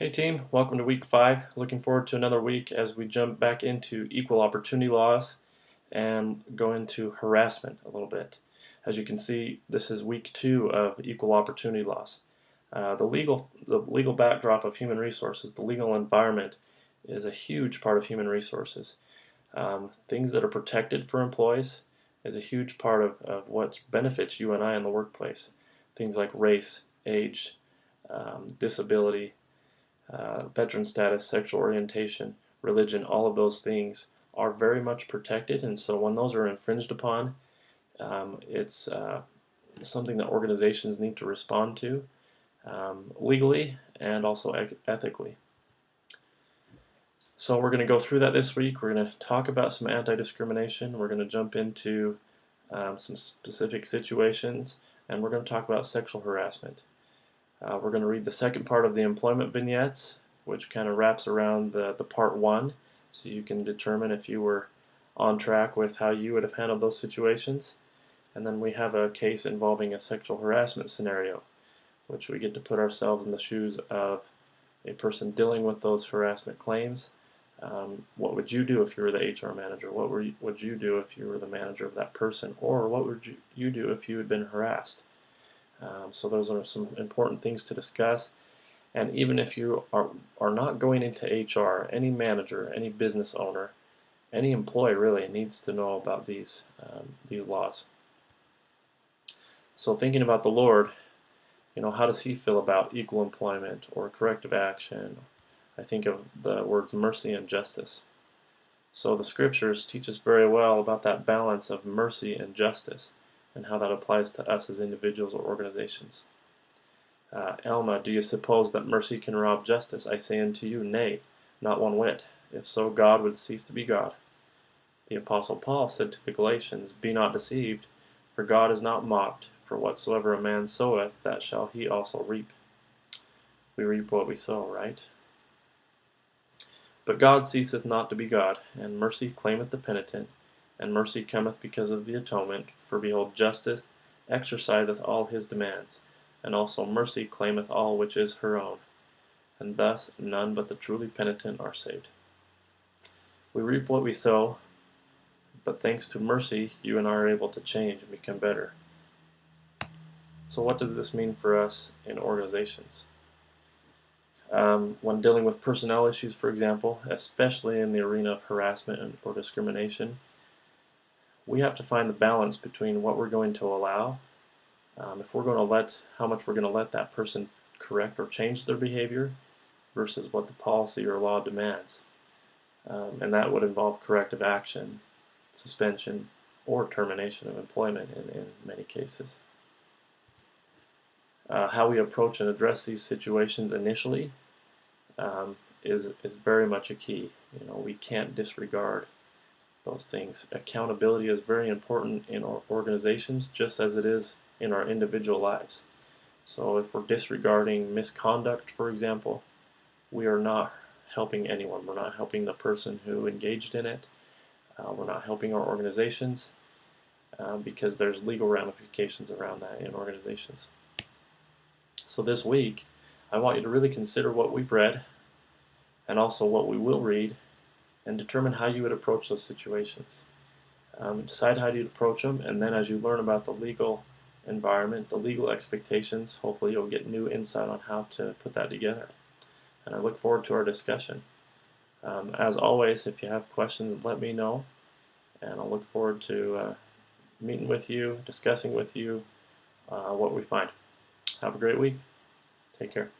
Hey team, welcome to week 5. Looking forward to another week as we jump back into equal opportunity laws and go into harassment a little bit. As you can see, this is week 2 of equal opportunity laws. The legal backdrop of human resources, the legal environment, is a huge part of human resources. Things that are protected for employees is a huge part of what benefits you and I in the workplace. Things like race, age, disability, veteran status, sexual orientation, religion, all of those things are very much protected, and so when those are infringed upon, it's something that organizations need to respond to legally and also ethically. So we're going to go through that this week. We're going to talk about some anti-discrimination. We're going to jump into some specific situations, and we're going to talk about sexual harassment. We're going to read the second part of the employment vignettes, which kind of wraps around the part 1, so you can determine if you were on track with how you would have handled those situations. And then we have a case involving a sexual harassment scenario, which we get to put ourselves in the shoes of a person dealing with those harassment claims. What would you do if you were the HR manager? What would you do if you were the manager of that person? Or what would you do if you had been harassed? So those are some important things to discuss. And even if you are not going into HR, any manager, any business owner, any employee really needs to know about these laws. So thinking about the Lord, how does He feel about equal employment or corrective action? I think of the words mercy and justice. So the Scriptures teach us very well about that balance of mercy and justice, and how that applies to us as individuals or organizations. Alma, do you suppose that mercy can rob justice? I say unto you, nay, not one whit. If so, God would cease to be God. The Apostle Paul said to the Galatians, be not deceived, for God is not mocked, for whatsoever a man soweth, that shall he also reap. We reap what we sow, right? But God ceaseth not to be God, and mercy claimeth the penitent, and mercy cometh because of the atonement. For behold, justice exerciseth all his demands, and also mercy claimeth all which is her own. And thus none but the truly penitent are saved. We reap what we sow, but thanks to mercy, you and I are able to change and become better. So what does this mean for us in organizations? When dealing with personnel issues, for example, especially in the arena of harassment or discrimination, we have to find the balance between what we're going to allow, if we're going to how much we're going to let that person correct or change their behavior versus what the policy or law demands. And that would involve corrective action, suspension, or termination of employment in many cases. How we approach and address these situations initially is very much a key. We can't disregard those things. Accountability is very important in our organizations, just as it is in our individual lives. So if we're disregarding misconduct, for example, we are not helping anyone. We're not helping the person who engaged in it. We're not helping our organizations because there's legal ramifications around that in organizations. So this week, I want you to really consider what we've read and also what we will read, and determine how you would approach those situations. Decide how you approach them, and then as you learn about the legal environment, the legal expectations, hopefully you'll get new insight on how to put that together. And I look forward to our discussion. As always, if you have questions, let me know, and I'll look forward to meeting with you, discussing with you what we find. Have a great week. Take care.